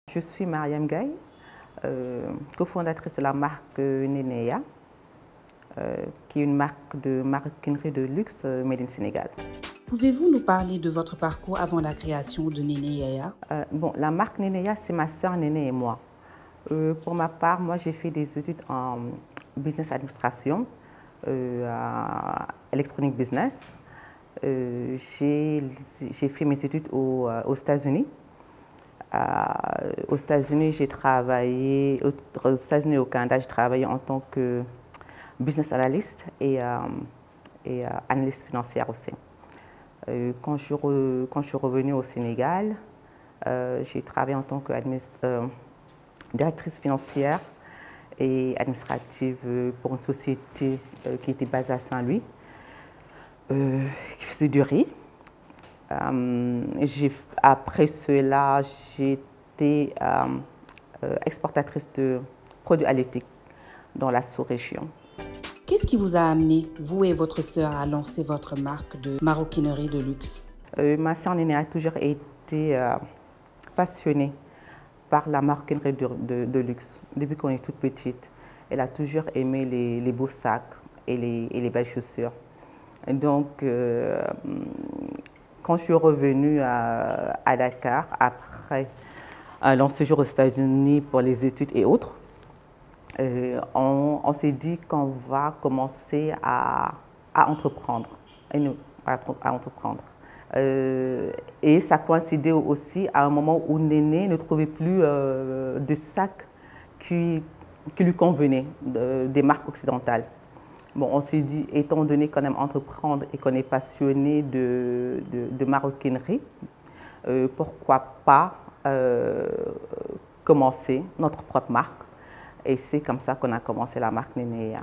Je suis Mariam Gaye, cofondatrice de la marque Nenea, qui est une marque de maroquinerie de luxe made in Sénégal. Pouvez-vous nous parler de votre parcours avant la création de Nenea? La marque Nenea, c'est ma sœur Néné et moi. Pour ma part, moi j'ai fait des études en business administration, electronic business. J'ai fait mes études aux États-Unis. Aux États-Unis, j'ai travaillé, aux États-Unis et au Canada, j'ai travaillé en tant que business analyst et analyste financière aussi. Quand je suis revenue au Sénégal, j'ai travaillé en tant que directrice financière et administrative pour une société qui était basée à Saint-Louis, qui faisait du riz. Après cela, j'étais exportatrice de produits halieutiques dans la sous-région. Qu'est-ce qui vous a amené, vous et votre sœur, à lancer votre marque de maroquinerie de luxe? Ma sœur Néné a toujours été passionnée par la maroquinerie de luxe. Depuis qu'on est toute petite, elle a toujours aimé les beaux sacs et les belles chaussures. Et donc, quand je suis revenue à Dakar, après un long séjour aux États-Unis pour les études et autres, on s'est dit qu'on va commencer à entreprendre. Et ça coïncidait aussi à un moment où Néné ne trouvait plus de sacs qui lui convenaient, des marques occidentales. Bon, on s'est dit, étant donné qu'on aime entreprendre et qu'on est passionné de maroquinerie, pourquoi pas commencer notre propre marque. Et c'est comme ça qu'on a commencé la marque Nenea.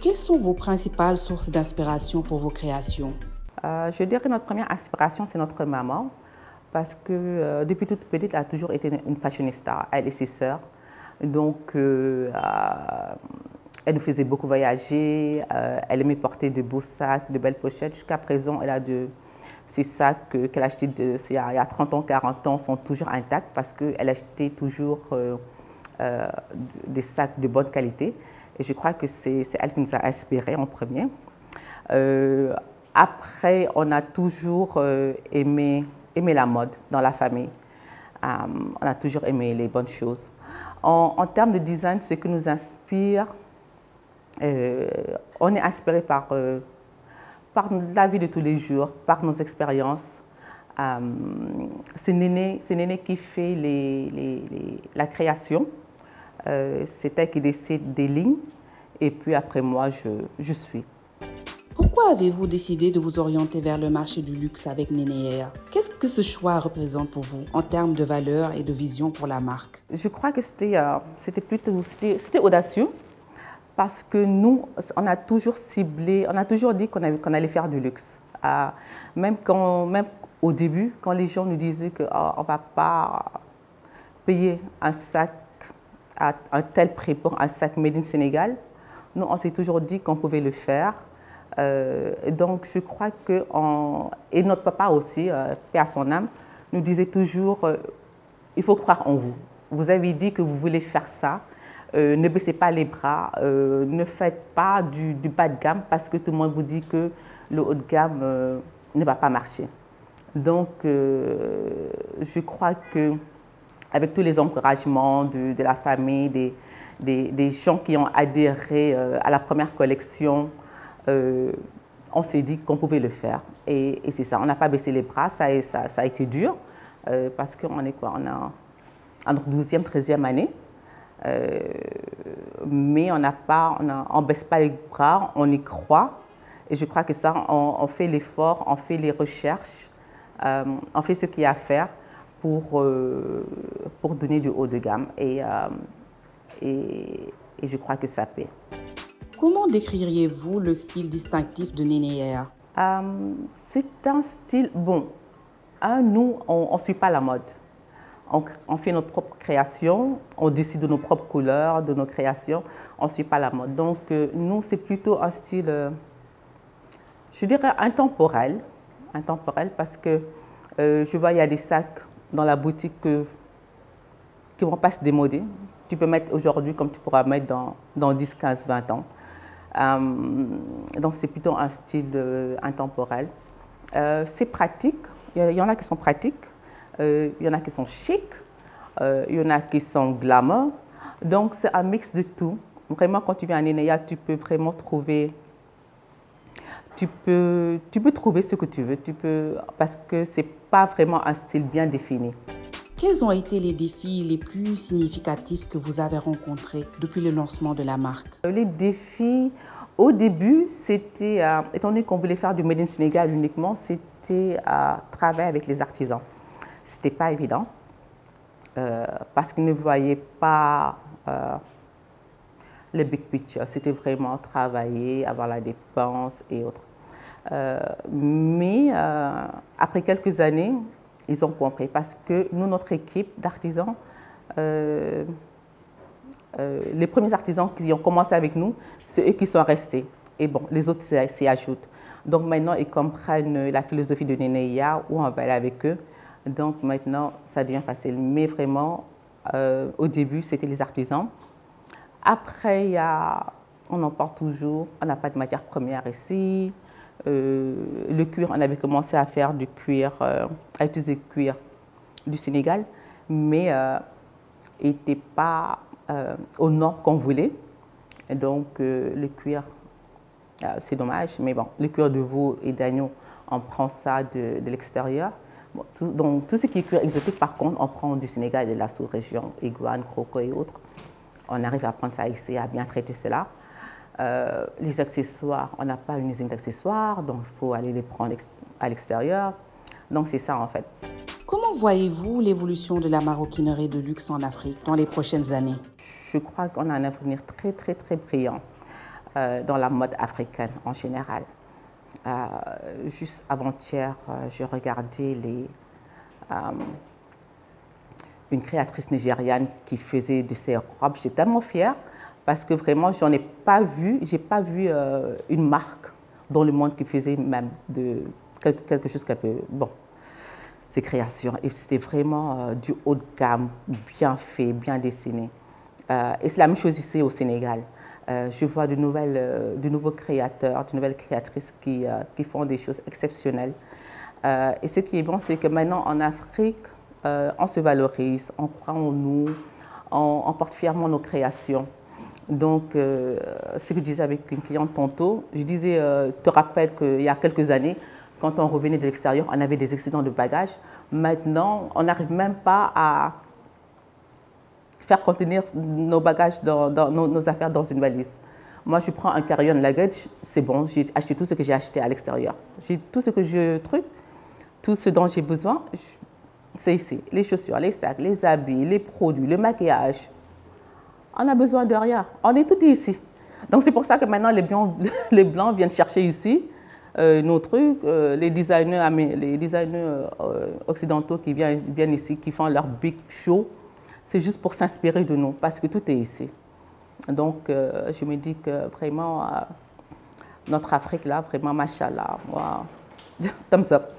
Quelles sont vos principales sources d'inspiration pour vos créations? Je dirais que notre première inspiration, c'est notre maman, parce que depuis toute petite, elle a toujours été une fashionista, elle et ses sœurs. Donc, elle nous faisait beaucoup voyager, elle aimait porter de beaux sacs, de belles pochettes. Jusqu'à présent, elle a ces sacs qu'elle a achetés il y a 30 ans, 40 ans, sont toujours intacts parce qu'elle achetait toujours des sacs de bonne qualité. Et je crois que c'est elle qui nous a inspirés en premier. Après, on a toujours aimé la mode dans la famille. On a toujours aimé les bonnes choses. En termes de design, ce qui nous inspire, on est inspiré par la vie de tous les jours, par nos expériences. C'est Néné qui fait la création. C'est elle qui décide des lignes. Et puis après moi, je suis. Pourquoi avez-vous décidé de vous orienter vers le marché du luxe avec Nenea? Qu'est-ce que ce choix représente pour vous en termes de valeur et de vision pour la marque? Je crois que c'était audacieux parce que nous, on a toujours ciblé, on a toujours dit qu'on allait faire du luxe. Même au début, quand les gens nous disaient qu'on ne va pas payer un sac à un tel prix pour un sac made in Sénégal, nous, on s'est toujours dit qu'on pouvait le faire. Donc, je crois que, et notre papa aussi, paix à son âme, nous disait toujours, il faut croire en vous. Vous avez dit que vous voulez faire ça, ne baissez pas les bras, ne faites pas du bas de gamme parce que tout le monde vous dit que le haut de gamme ne va pas marcher. Donc, je crois que avec tous les encouragements de la famille, des gens qui ont adhéré à la première collection, on s'est dit qu'on pouvait le faire. Et c'est ça, on n'a pas baissé les bras, ça a été dur, parce qu'on est quoi, on a en notre 12e, 13e année, mais on ne baisse pas les bras, on y croit. Et je crois que ça, on fait l'effort, on fait les recherches, on fait ce qu'il y a à faire pour donner du haut de gamme. Et je crois que ça paie. Comment décririez-vous le style distinctif de Nenea? C'est un style, bon, nous, on ne suit pas la mode. On fait notre propre création, on décide de nos propres couleurs, de nos créations, on ne suit pas la mode. Donc, nous, c'est plutôt un style, je dirais, intemporel parce que je vois, il y a des sacs dans la boutique que qui ne vont pas se démoder. Tu peux mettre aujourd'hui comme tu pourras mettre dans 10, 15, 20 ans. Donc c'est plutôt un style intemporel. C'est pratique, il y en a qui sont pratiques, il y en a qui sont chic, il y en a qui sont glamour. Donc c'est un mix de tout. Vraiment, quand tu viens à Nenea, tu peux vraiment trouver, tu peux trouver ce que tu veux, parce que ce n'est pas vraiment un style bien défini. Quels ont été les défis les plus significatifs que vous avez rencontrés depuis le lancement de la marque? Les défis, au début, c'était, étant donné qu'on voulait faire du Made in Sénégal uniquement, c'était travailler avec les artisans. Ce n'était pas évident, parce qu'ils ne voyaient pas le big picture. C'était vraiment travailler, avoir la dépense et autres. Mais après quelques années, ils ont compris parce que nous, notre équipe d'artisans, les premiers artisans qui ont commencé avec nous, c'est eux qui sont restés. Et bon, les autres s'y ajoutent. Donc maintenant, ils comprennent la philosophie de Nenea, où on va aller avec eux. Donc maintenant, ça devient facile. Mais vraiment, au début, c'était les artisans. Après, on en parle toujours, on n'a pas de matière première ici. Le cuir, on avait commencé à faire du cuir, à utiliser le cuir du Sénégal, mais il n'était pas aux normes qu'on voulait. Et donc, le cuir, c'est dommage, mais bon, le cuir de veau et d'agneau, on prend ça de l'extérieur. Bon, donc, tout ce qui est cuir exotique, par contre, on prend du Sénégal et de la sous-région, iguane, croco et autres. On arrive à prendre ça ici, à bien traiter cela. Les accessoires, on n'a pas une usine d'accessoires, donc il faut aller les prendre à l'extérieur. Donc c'est ça en fait. Comment voyez-vous l'évolution de la maroquinerie de luxe en Afrique dans les prochaines années? Je crois qu'on a un avenir très très très brillant dans la mode africaine en général. Juste avant-hier, j'ai regardé une créatrice nigériane qui faisait de ses robes. J'étais tellement fière. Parce que vraiment, je n'ai pas vu une marque dans le monde qui faisait même de quelque chose qui peut, bon, ses créations. Et c'était vraiment du haut de gamme, bien fait, bien dessiné. Et c'est la même chose ici au Sénégal. Je vois de nouveaux créateurs, de nouvelles créatrices qui font des choses exceptionnelles. Et ce qui est bon, c'est que maintenant en Afrique, on se valorise, on croit en nous, on porte fièrement nos créations. Donc, ce que je disais avec une cliente tantôt, je disais, te rappelle qu'il y a quelques années, quand on revenait de l'extérieur, on avait des accidents de bagages. Maintenant, on n'arrive même pas à faire contenir nos bagages, nos affaires dans une valise. Moi, je prends un carry-on luggage, c'est bon, j'ai acheté tout ce que j'ai acheté à l'extérieur. J'ai tout ce que je trouve, tout ce dont j'ai besoin, c'est ici. Les chaussures, les sacs, les habits, les produits, le maquillage. On n'a besoin de rien. On est tout ici. Donc, c'est pour ça que maintenant, les Blancs viennent chercher ici nos trucs. Les designers occidentaux qui viennent ici, qui font leur big show, c'est juste pour s'inspirer de nous, parce que tout est ici. Donc, je me dis que vraiment, notre Afrique, là, vraiment, machallah, moi, thumbs up.